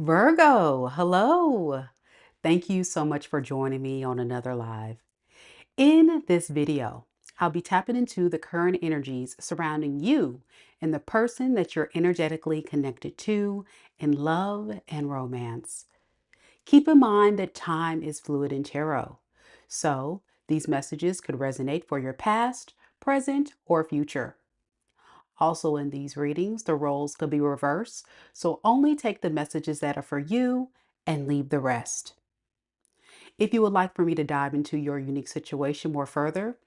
Virgo, hello. Thank you so much for joining me on another live. In this video, I'll be tapping into the current energies surrounding you and the person that you're energetically connected to in love and romance. Keep in mind that time is fluid in tarot, so these messages could resonate for your past, present, or future. Also, in these readings, the roles could be reversed, so only take the messages that are for you and leave the rest. If you would like for me to dive into your unique situation more further,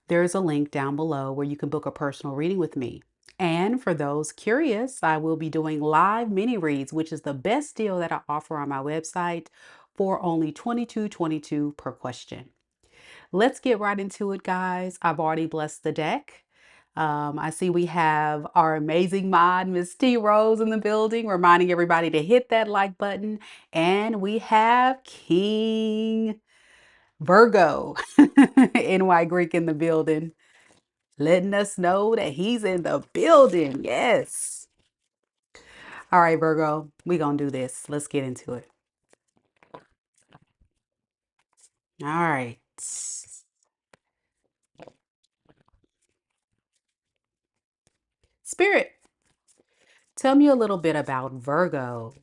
there is a link down below where you can book a personal reading with me. And for those curious, I will be doing live mini reads, which is the best deal that I offer on my website for only $22.22 per question. Let's get right into it, guys. I've already blessed the deck. I see we have our amazing mod, Miss T Rose, in the building, reminding everybody to hit that like button. And we have King Virgo, NY Greek, in the building, letting us know that he's in the building. Yes. All right, Virgo, we gonna do this. Let's get into it. All right. Spirit, tell me a little bit about Virgo.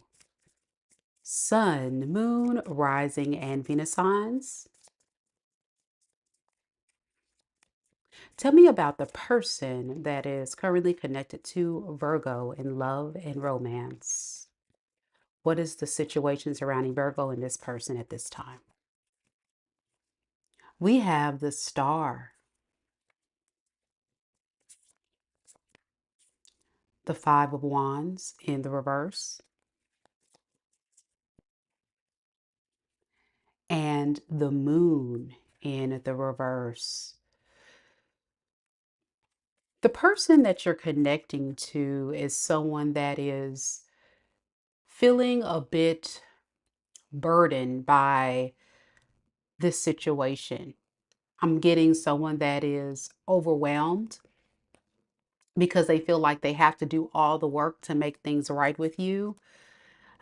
Sun, moon, rising, and Venus signs. Tell me about the person that is currently connected to Virgo in love and romance. What is the situation surrounding Virgo and this person at this time? We have the star, the five of wands in the reverse, and the moon in the reverse. The person that you're connecting to is someone that is feeling a bit burdened by this situation. I'm getting someone that is overwhelmed because they feel like they have to do all the work to make things right with you.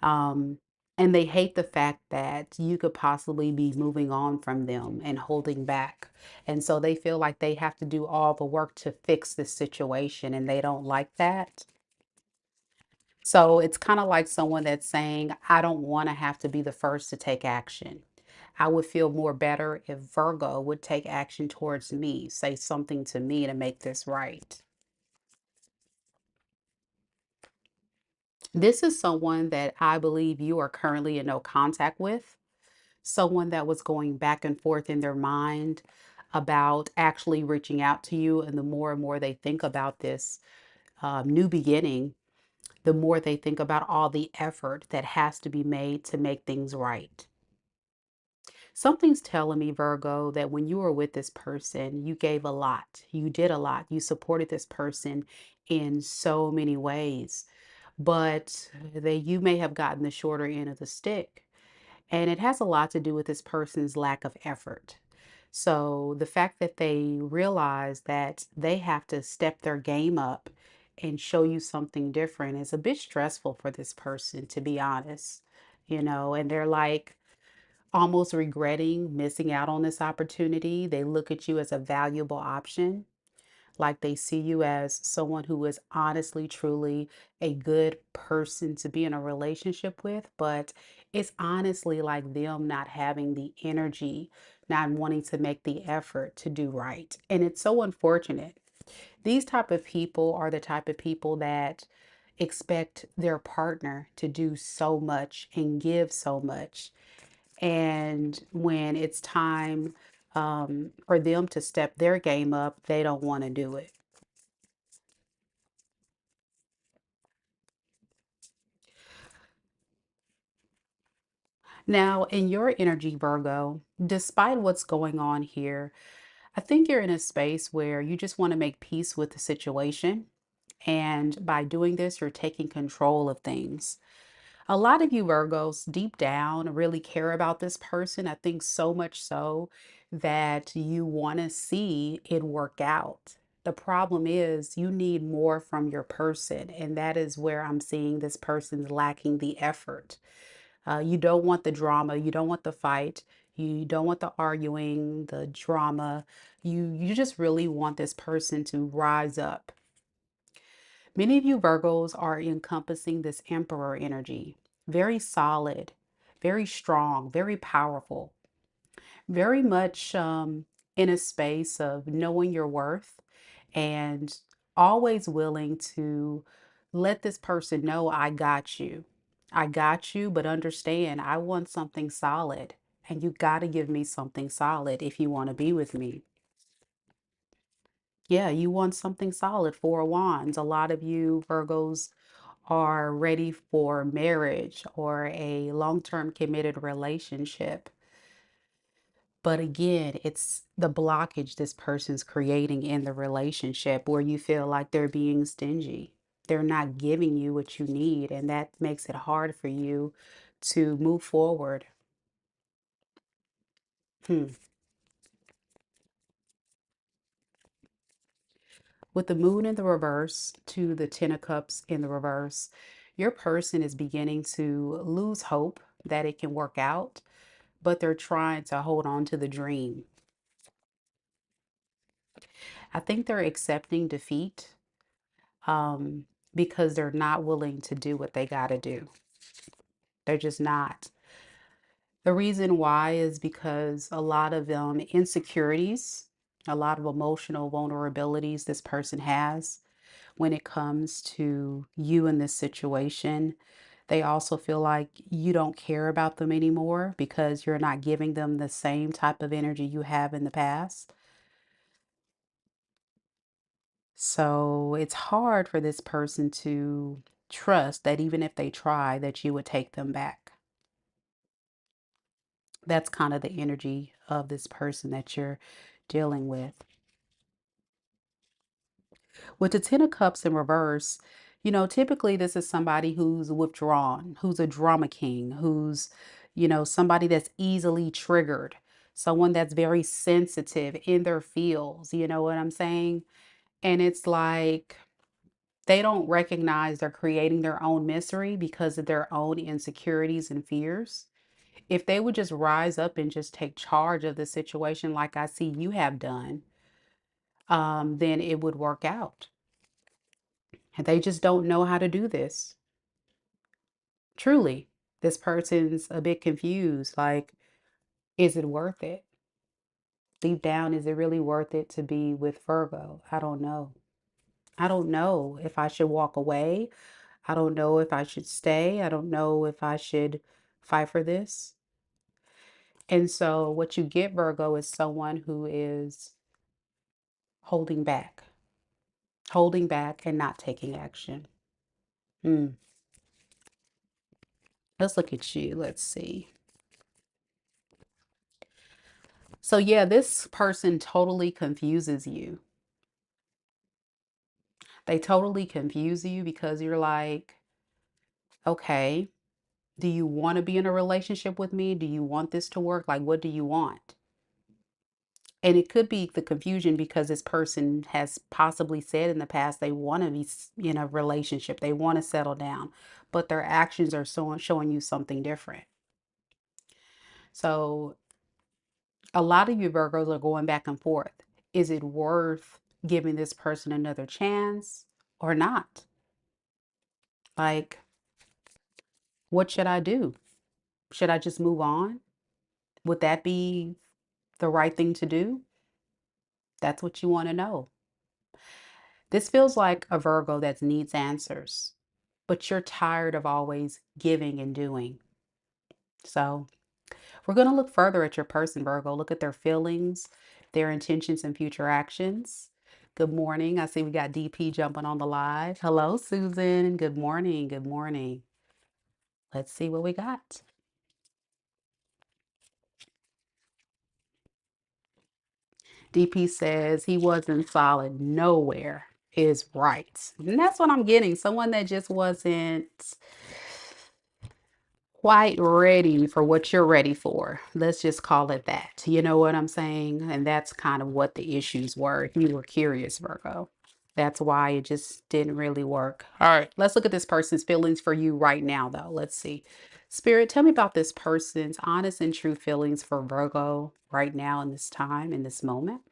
Um, and they hate the fact that you could possibly be moving on from them and holding back. And so they feel like they have to do all the work to fix this situation, and they don't like that. So it's kind of like someone that's saying, I don't want to have to be the first to take action. I would feel more better if Virgo would take action towards me, say something to me to make this right. This is someone that I believe you are currently in no contact with, someone that was going back and forth in their mind about actually reaching out to you. And the more and more they think about this new beginning, the more they think about all the effort that has to be made to make things right. Something's telling me, Virgo, that when you were with this person, you gave a lot. You did a lot. You supported this person in so many ways, but you may have gotten the shorter end of the stick. And it has a lot to do with this person's lack of effort. So the fact that they realize that they have to step their game up and show you something different is a bit stressful for this person, to be honest. And they're like, almost regretting missing out on this opportunity. They look at you as a valuable option, like they see you as someone who is honestly, truly a good person to be in a relationship with, but it's honestly like them not having the energy, not wanting to make the effort to do right. And it's so unfortunate. These type of people are the type of people that expect their partner to do so much and give so much, and when it's time for them to step their game up, they don't want to do it. Now, in your energy, Virgo, despite what's going on here, I think you're in a space where you just want to make peace with the situation. And by doing this, you're taking control of things. A lot of you Virgos deep down really care about this person. I think so much so that you want to see it work out. The problem is you need more from your person. And that is where I'm seeing this person's lacking the effort. You don't want the drama. You don't want the fight. You don't want the arguing, the drama. You just really want this person to rise up. Many of you Virgos are encompassing this emperor energy. Very solid, very strong, very powerful, very much in a space of knowing your worth and always willing to let this person know, I got you. I got you, but understand I want something solid. And you got to give me something solid if you want to be with me. Yeah, you want something solid. Four of Wands. A lot of you Virgos are ready for marriage or a long-term committed relationship. But again, it's the blockage this person's creating in the relationship where you feel like they're being stingy. They're not giving you what you need, and that makes it hard for you to move forward. Hmm. With the moon in the reverse to the Ten of Cups in the reverse, your person is beginning to lose hope that it can work out, but they're trying to hold on to the dream. I think they're accepting defeat um, because they're not willing to do what they got to do. They're just not. The reason why is because a lot of insecurities, a lot of emotional vulnerabilities this person has when it comes to you in this situation. They also feel like you don't care about them anymore because you're not giving them the same type of energy you have in the past. So it's hard for this person to trust that even if they try, that you would take them back. That's kind of the energy of this person that you're dealing with. With the Ten of Cups in reverse, typically this is somebody who's withdrawn, who's a drama king, who's, somebody that's easily triggered, someone that's very sensitive in their feels. You know what I'm saying? And it's like they don't recognize they're creating their own misery because of their own insecurities and fears. If they would just rise up and just take charge of the situation like I see you have done, then it would work out. And they just don't know how to do this. Truly, this person's a bit confused. Like, is it worth it? Deep down, is it really worth it to be with Virgo? I don't know. I don't know if I should walk away. I don't know if I should stay. I don't know if I should fight for this. And so, what you get, Virgo, is someone who is holding back and not taking action. Hmm. Let's look at you. Let's see. So, yeah, this person totally confuses you. They totally confuse you because you're like, okay, do you want to be in a relationship with me? Do you want this to work? Like, what do you want? And it could be the confusion because this person has possibly said in the past they want to be in a relationship, they want to settle down, but their actions are showing you something different. So, a lot of you Virgos are going back and forth. Is it worth giving this person another chance or not? Like, what should I do? Should I just move on? Would that be the right thing to do? That's what you want to know. This feels like a Virgo that needs answers, but you're tired of always giving and doing. So, we're going to look further at your person, Virgo. Look at their feelings, their intentions, and future actions. Good morning. I see we got DP jumping on the live. Hello, Susan. Good morning. Good morning. Let's see what we got. DP says he wasn't solid nowhere is right. And that's what I'm getting. Someone that just wasn't quite ready for what you're ready for. Let's just call it that. You know what I'm saying? And that's kind of what the issues were. If you were curious, Virgo, that's why it just didn't really work. All right, let's look at this person's feelings for you right now, though. Let's see. Spirit, tell me about this person's honest and true feelings for Virgo right now in this time, in this moment.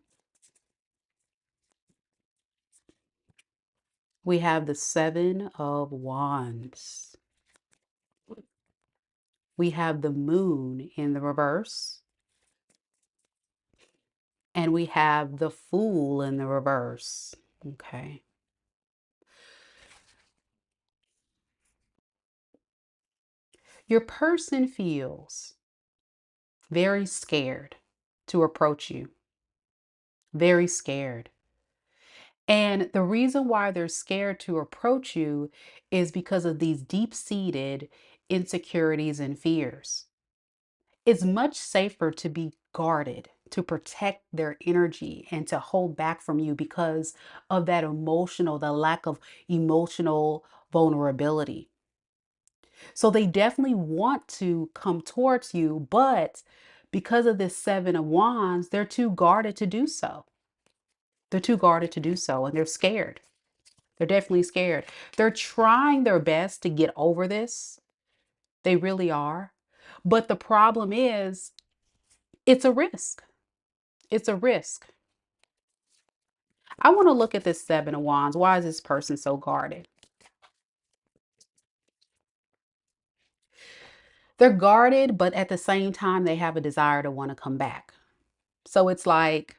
We have the Seven of Wands. We have the Moon in the reverse. And we have the Fool in the reverse. Okay. Your person feels very scared to approach you, very scared. And the reason why they're scared to approach you is because of these deep-seated insecurities and fears. It's much safer to be guarded, to protect their energy and to hold back from you because of that emotional, the lack of emotional vulnerability. So they definitely want to come towards you, but because of this Seven of Wands, they're too guarded to do so. They're too guarded to do so, and they're scared. They're definitely scared. They're trying their best to get over this. They really are. But the problem is, it's a risk. It's a risk. I want to look at this Seven of Wands. Why is this person so guarded? They're guarded, but at the same time, they have a desire to want to come back. So it's like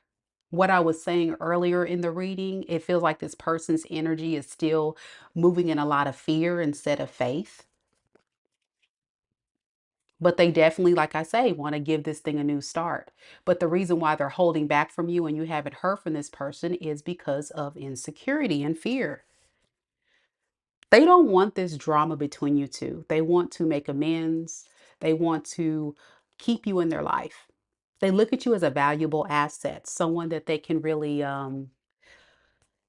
what I was saying earlier in the reading, it feels like this person's energy is still moving in a lot of fear instead of faith. But they definitely, like I say, want to give this thing a new start. But the reason why they're holding back from you and you haven't heard from this person is because of insecurity and fear. They don't want this drama between you two. They want to make amends. They want to keep you in their life. They look at you as a valuable asset, someone that they can really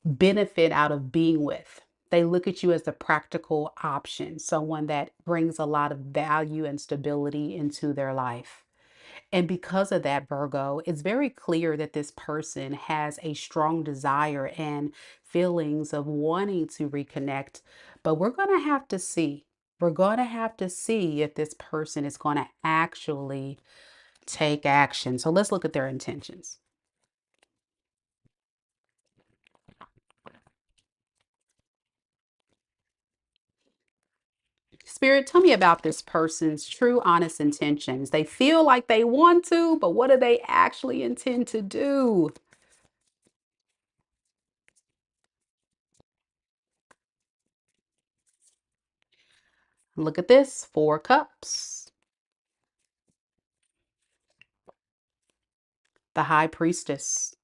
benefit out of being with. They look at you as the practical option, someone that brings a lot of value and stability into their life. And because of that, Virgo, it's very clear that this person has a strong desire and feelings of wanting to reconnect. But we're going to have to see. We're going to have to see if this person is going to actually take action. So let's look at their intentions. Spirit, tell me about this person's true, honest intentions. They feel like they want to, but what do they actually intend to do? Look at this, Four Cups, the High Priestess.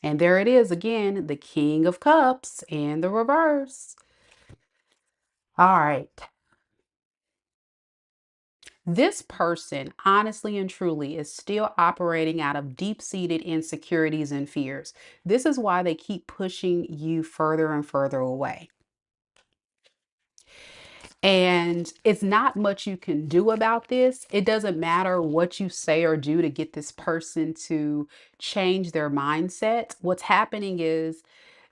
And there it is again, the King of Cups in the reverse. All right. This person, honestly and truly, is still operating out of deep-seated insecurities and fears. This is why they keep pushing you further and further away. And it's not much you can do about this. It doesn't matter what you say or do to get this person to change their mindset. What's happening is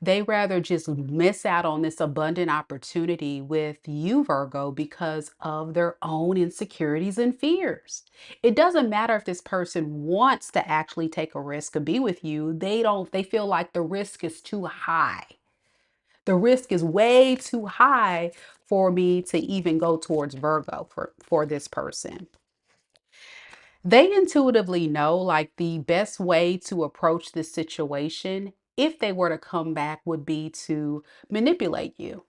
they rather just miss out on this abundant opportunity with you, Virgo, because of their own insecurities and fears. It doesn't matter if this person wants to actually take a risk to be with you. They feel like the risk is too high. The risk is way too high for me to even go towards Virgo for this person. They intuitively know like the best way to approach this situation, if they were to come back, would be to manipulate you,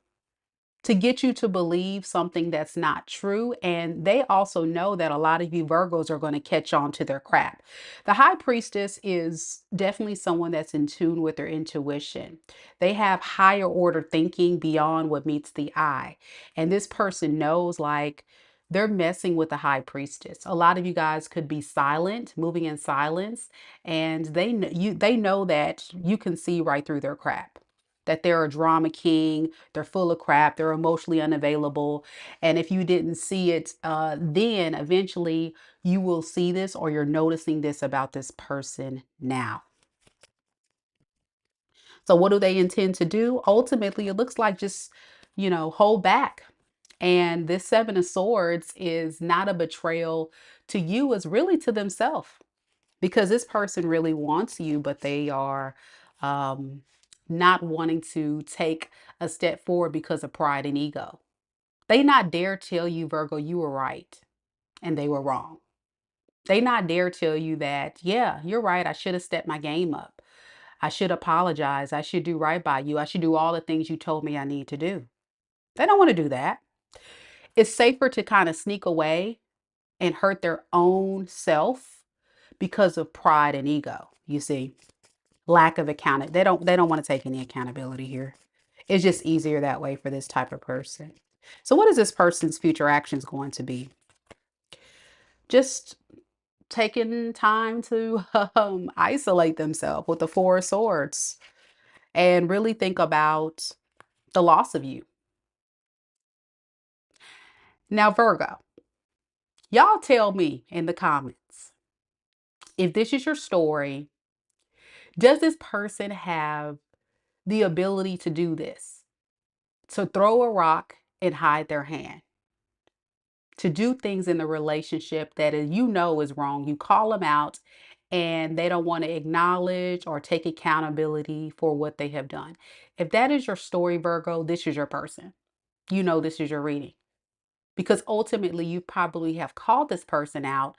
to get you to believe something that's not true. And they also know that a lot of you Virgos are going to catch on to their crap. The High Priestess is definitely someone that's in tune with their intuition. They have higher order thinking beyond what meets the eye. And this person knows like they're messing with the High Priestess. A lot of you guys could be silent, moving in silence, and they know that you can see right through their crap. that they're a drama king, they're full of crap, they're emotionally unavailable. And if you didn't see it, then eventually you will see this, or you're noticing this about this person now. So what do they intend to do? Ultimately, it looks like just, hold back. And this Seven of Swords is not a betrayal to you, it's really to themselves, because this person really wants you, but they are um, not wanting to take a step forward because of pride and ego. They not dare tell you, Virgo, you were right and they were wrong. They not dare tell you that, yeah, you're right, I should have stepped my game up. I should apologize. I should do right by you. I should do all the things you told me I need to do. They don't want to do that. It's safer to kind of sneak away and hurt their own self because of pride and ego. You see, lack of account. They don't want to take any accountability here. It's just easier that way for this type of person. So what is this person's future actions going to be? Just taking time to isolate themselves with the Four of Swords and really think about the loss of you. Now, Virgo, y'all tell me in the comments, if this is your story, does this person have the ability to do this? To throw a rock and hide their hand? To do things in the relationship that is wrong. You call them out and they don't want to acknowledge or take accountability for what they have done. If that is your story, Virgo, this is your person. This is your reading. Because ultimately, you probably have called this person out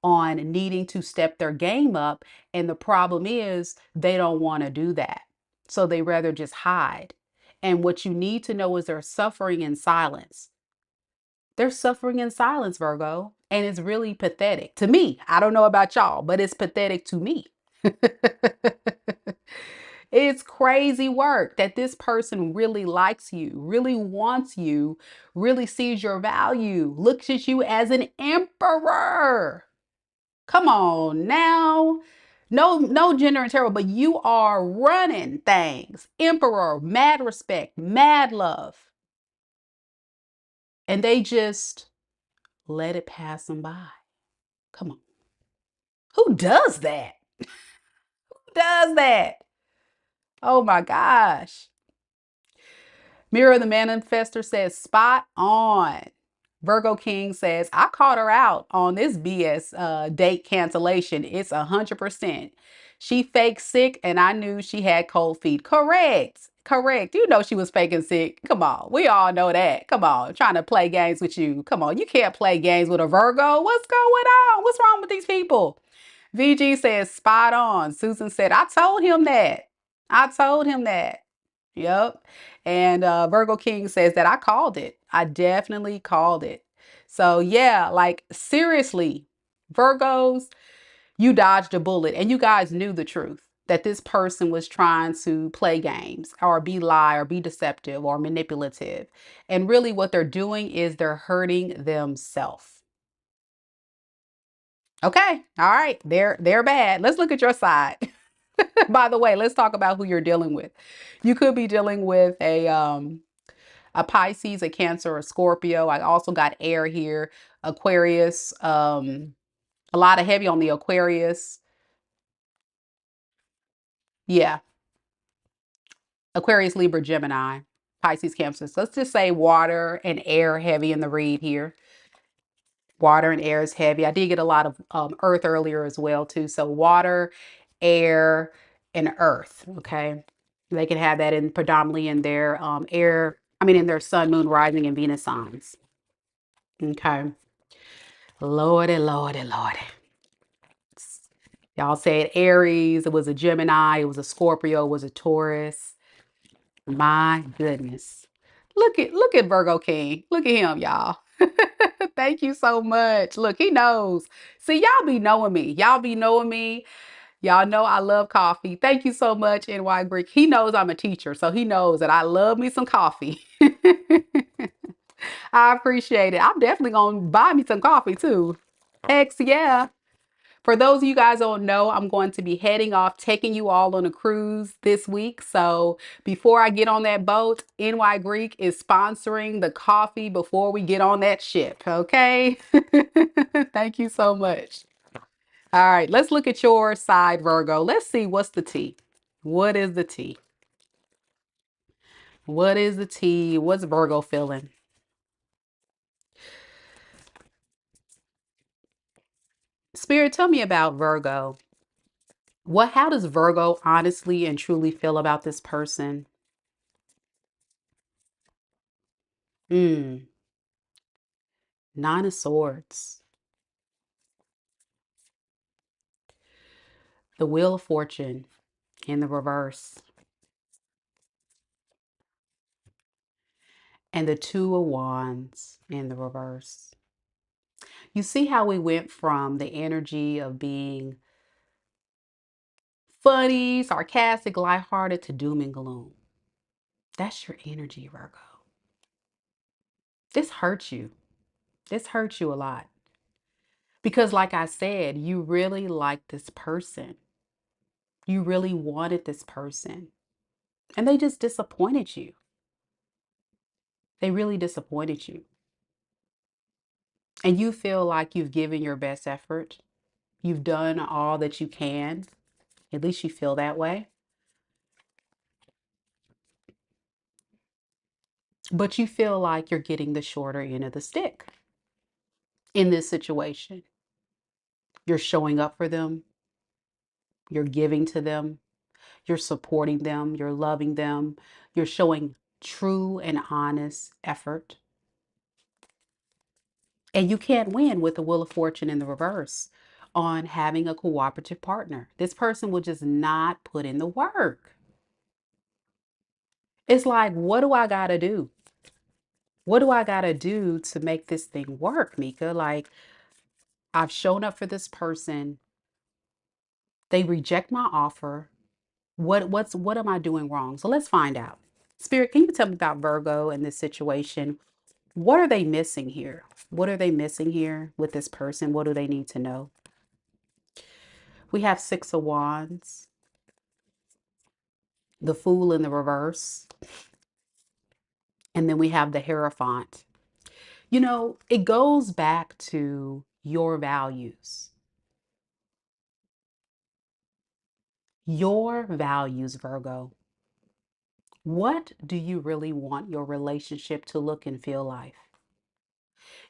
on needing to step their game up. And the problem is they don't want to do that. So they rather just hide. And what you need to know is they're suffering in silence. They're suffering in silence, Virgo. And it's really pathetic to me. I don't know about y'all, but it's pathetic to me. It's crazy work that this person really likes you, really wants you, really sees your value, looks at you as an emperor. Come on now. No gender and terror, but you are running things. Emperor, mad respect, mad love. And they just let it pass them by. Come on. Who does that? Who does that? Oh my gosh. Mirror of the Manifestor says, spot on. Virgo King says, I caught her out on this BS date cancellation. It's 100%. She faked sick and I knew she had cold feet. Correct. Correct. You know she was faking sick. Come on. We all know that. Come on. Trying to play games with you. Come on. You can't play games with a Virgo. What's going on? What's wrong with these people? VG says, spot on. Susan said, I told him that. I told him that. Yep. And Virgo King says that I called it. I definitely called it. So yeah, like seriously, Virgos, you dodged a bullet and you guys knew the truth that this person was trying to play games or be lie or be deceptive or manipulative. And really what they're doing is they're hurting themselves. Okay. All right. They're bad. Let's look at your side. By the way, let's talk about who you're dealing with. You could be dealing with a Pisces, a Cancer, a Scorpio. I also got air here, Aquarius, a lot of heavy on the Aquarius. Yeah, Aquarius, Libra, Gemini, Pisces, Cancer. So let's just say water and air heavy in the read here. Water and air is heavy. I did get a lot of earth earlier as well too. So water, air, and earth. Okay, they can have that in predominantly in their air. I mean, in their sun, moon, rising, and Venus signs. Okay. Lordy, Lordy, Lordy. Y'all said Aries, it was a Gemini, it was a Scorpio, it was a Taurus. My goodness. Look at Virgo King. Look at him, y'all. Thank you so much. Look, he knows. See, y'all be knowing me. Y'all be knowing me. Y'all know I love coffee. Thank you so much, NY Greek. He knows I'm a teacher, so he knows that I love me some coffee. I appreciate it. I'm definitely gonna buy me some coffee too. Heck yeah. For those of you guys don't know, I'm going to be heading off, taking you all on a cruise this week. So before I get on that boat, NY Greek is sponsoring the coffee before we get on that ship. Okay. Thank you so much. All right, let's look at your side, Virgo. Let's see what's the tea. What is the tea? What is the tea? What's Virgo feeling? Spirit, tell me about Virgo. How does Virgo honestly and truly feel about this person? Mm, Nine of Swords, the Wheel of Fortune in the reverse, and the Two of Wands in the reverse. You see how we went from the energy of being funny, sarcastic, lighthearted to doom and gloom. That's your energy, Virgo. This hurts you. This hurts you a lot. Because, like I said, you really like this person. You really wanted this person. And they just disappointed you. They really disappointed you. And you feel like you've given your best effort. You've done all that you can. At least you feel that way. But you feel like you're getting the shorter end of the stick in this situation. You're showing up for them. You're giving to them. You're supporting them. You're loving them. You're showing true and honest effort. And you can't win with the Wheel of Fortune in the reverse on having a cooperative partner. This person will just not put in the work. It's like, what do I got to do? What do I got to do to make this thing work, Mika? Like, I've shown up for this person. They reject my offer. What am I doing wrong? So let's find out. Spirit, can you tell me about Virgo in this situation? What are they missing here? What are they missing here with this person? What do they need to know? We have Six of Wands, the Fool in the reverse, and then we have the Hierophant. You know, it goes back to your values. Your values, Virgo. What do you really want your relationship to look and feel like?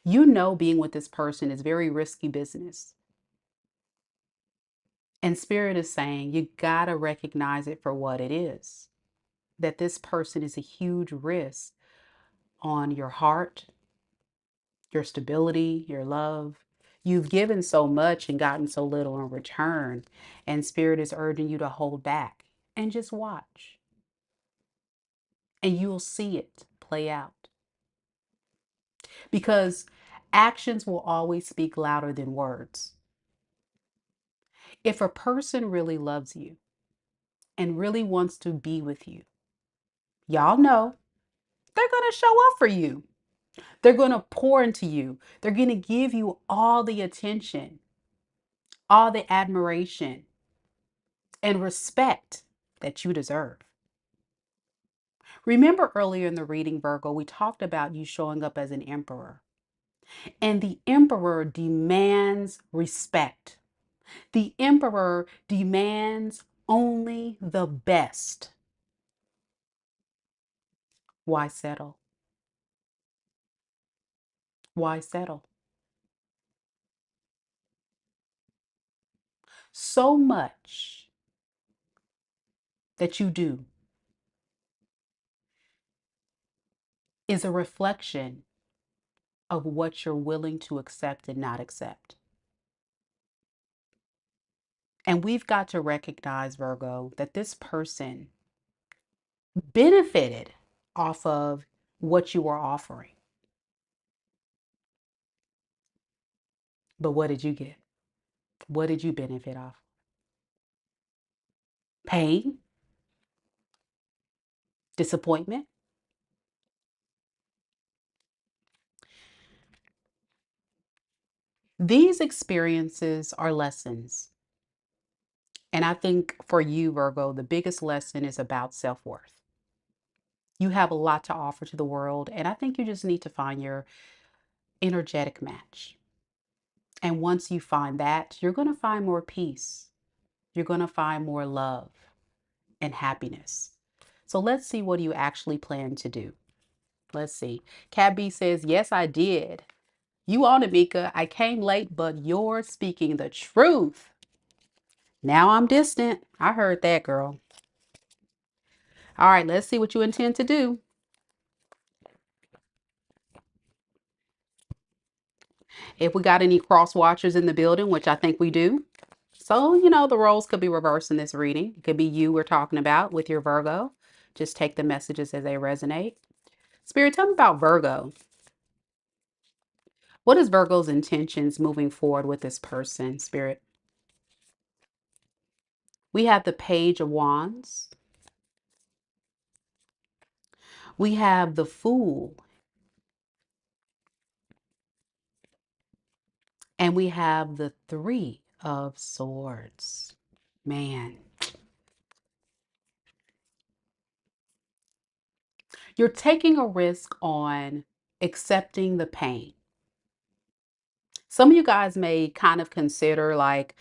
You know, being with this person is very risky business. And Spirit is saying you got to recognize it for what it is. That this person is a huge risk on your heart, your stability, your love. You've given so much and gotten so little in return. And Spirit is urging you to hold back and just watch. And you'll see it play out. Because actions will always speak louder than words. If a person really loves you and really wants to be with you, y'all know they're going to show up for you. They're going to pour into you. They're going to give you all the attention, all the admiration and respect that you deserve. Remember earlier in the reading, Virgo, we talked about you showing up as an emperor. And the emperor demands respect. The emperor demands only the best. Why settle? Why settle? So much that you do is a reflection of what you're willing to accept and not accept. And we've got to recognize, Virgo, that this person benefited off of what you were offering. But what did you get? What did you benefit off? Pain, disappointment. These experiences are lessons. And I think for you, Virgo, the biggest lesson is about self worth. You have a lot to offer to the world. And I think you just need to find your energetic match. And once you find that, you're going to find more peace. You're going to find more love and happiness. So let's see what you actually plan to do. Let's see. Cat B says, yes, I did. You on it, Mika. I came late, but you're speaking the truth. Now I'm distant. I heard that, girl. All right, let's see what you intend to do. If we got any cross watchers in the building, which I think we do. So, the roles could be reversed in this reading. It could be you we're talking about with your Virgo. Just take the messages as they resonate. Spirit, tell me about Virgo. What is Virgo's intentions moving forward with this person, Spirit? We have the Page of Wands. We have the Fool. And we have the Three of Swords. Man, you're taking a risk on accepting the pain. Some of you guys may kind of consider like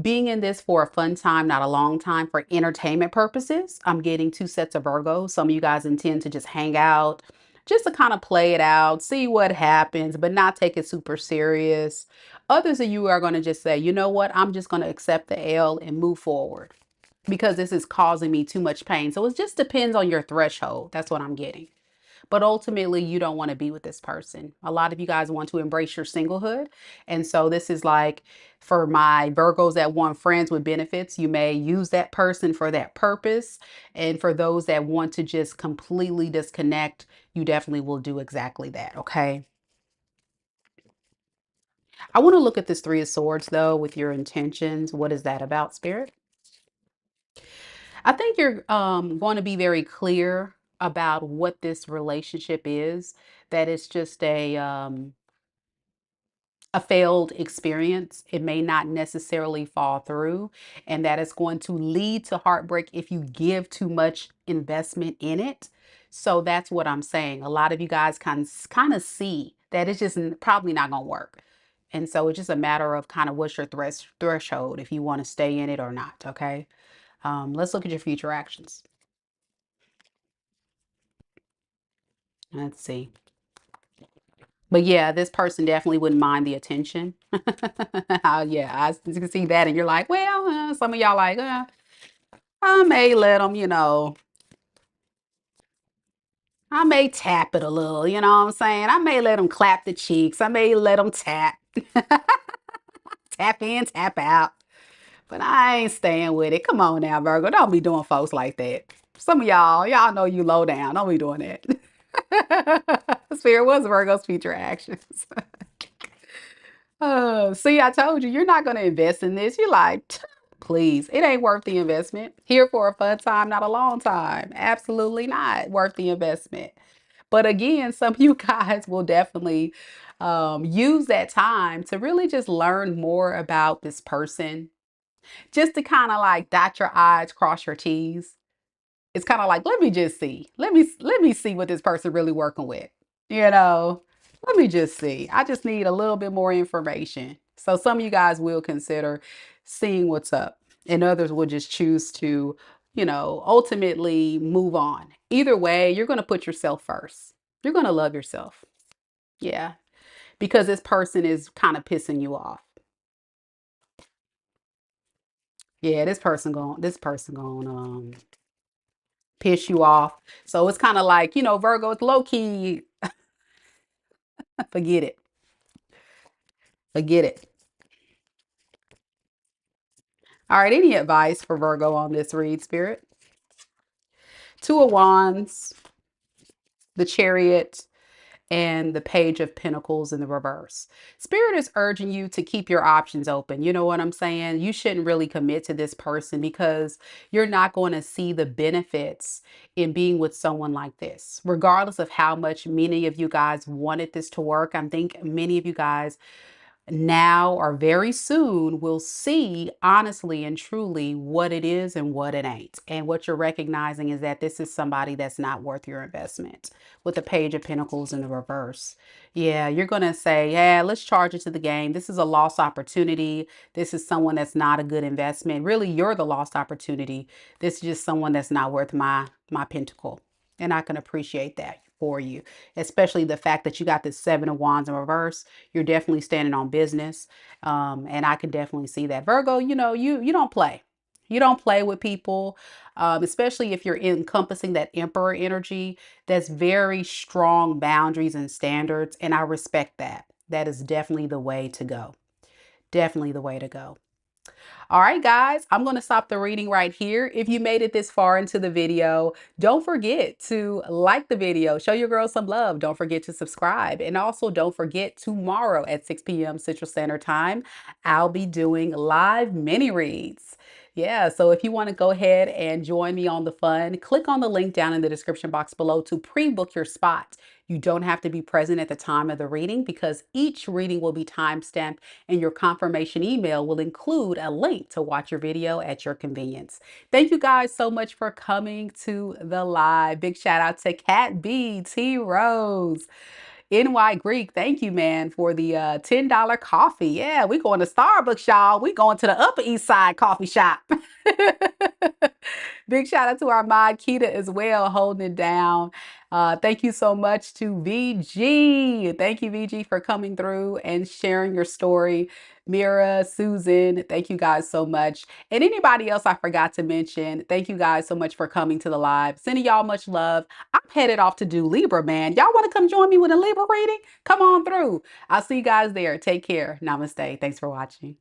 being in this for a fun time, not a long time, for entertainment purposes. I'm getting two sets of Virgo. Some of you guys intend to just hang out, just to kind of play it out, see what happens, but not take it super serious. Others of you are going to just say, you know what, I'm just going to accept the L and move forward because this is causing me too much pain. So it just depends on your threshold. That's what I'm getting. But ultimately, you don't want to be with this person. A lot of you guys want to embrace your singlehood. And so this is like for my Virgos that want friends with benefits, you may use that person for that purpose. And for those that want to just completely disconnect, you definitely will do exactly that. Okay. I want to look at this Three of Swords though, with your intentions. What is that about, Spirit? I think you're going to be very clear about what this relationship is, that it's just a failed experience. It may not necessarily fall through, and that is going to lead to heartbreak if you give too much investment in it. So that's what I'm saying. A lot of you guys kind of see that it's just probably not going to work. And so it's just a matter of kind of what's your threshold if you want to stay in it or not. Okay. Let's look at your future actions. Let's see. But yeah, this person definitely wouldn't mind the attention. Yeah, I can see that. And you're like, well, some of y'all like, I may let them, I may tap it a little, you know what I'm saying? I may let them clap the cheeks. I may let them tap, tap in, tap out. But I ain't staying with it. Come on now, Virgo. Don't be doing folks like that. Some of y'all know you low down. Don't be doing that. Spirit was Virgo's future actions. See, I told you, you're not going to invest in this. You're like, please, it ain't worth the investment. Here for a fun time, not a long time. Absolutely not worth the investment. But again, some of you guys will definitely use that time to really just learn more about this person, just to kind of like dot your I's, cross your T's. It's kind of like, let me just see. Let me see what this person really working with. You know, let me just see. I just need a little bit more information. So some of you guys will consider seeing what's up, and others will just choose to, ultimately move on. Either way, you're going to put yourself first. You're going to love yourself. Yeah, because this person is kind of pissing you off. Yeah, this person going piss you off. So it's kind of like, Virgo, it's low key, forget it. Forget it. All right, any advice for Virgo on this read, Spirit? Two of Wands, the Chariot, and the Page of Pentacles in the reverse. Spirit is urging you to keep your options open. You know what I'm saying? You shouldn't really commit to this person because you're not going to see the benefits in being with someone like this. Regardless of how much many of you guys wanted this to work, I think many of you guys now or very soon will see honestly and truly what it is and what it ain't. And what you're recognizing is that this is somebody that's not worth your investment, with the Page of Pentacles in the reverse. Yeah, you're going to say, yeah, let's charge it to the game. This is a lost opportunity. This is someone that's not a good investment. Really, you're the lost opportunity. This is just someone that's not worth my pentacle. And I can appreciate that for you, especially the fact that you got this Seven of Wands in reverse. You're definitely standing on business. And I can definitely see that. Virgo, you don't play. You don't play with people, especially if you're encompassing that emperor energy. That's very strong boundaries and standards. And I respect that. That is definitely the way to go. Definitely the way to go. All right, guys, I'm going to stop the reading right here. If you made it this far into the video, don't forget to like the video, show your girl some love. Don't forget to subscribe. And also don't forget, tomorrow at 6 p.m. Central Standard Time, I'll be doing live mini reads. Yeah, so if you want to go ahead and join me on the fun, click on the link down in the description box below to pre-book your spot. You don't have to be present at the time of the reading because each reading will be timestamped, and your confirmation email will include a link to watch your video at your convenience. Thank you guys so much for coming to the live. Big shout out to Cat B, T Rose, NY Greek. Thank you, man, for the $10 coffee. Yeah, we going to Starbucks, y'all. We going to the Upper East Side coffee shop. Big shout out to our mod Keita as well, holding it down. Thank you so much to VG. Thank you, VG, for coming through and sharing your story. Mira, Susan, thank you guys so much. And anybody else I forgot to mention, thank you guys so much for coming to the live. Sending y'all much love. I'm headed off to do Libra, man. Y'all want to come join me with a Libra reading? Come on through. I'll see you guys there. Take care. Namaste. Thanks for watching.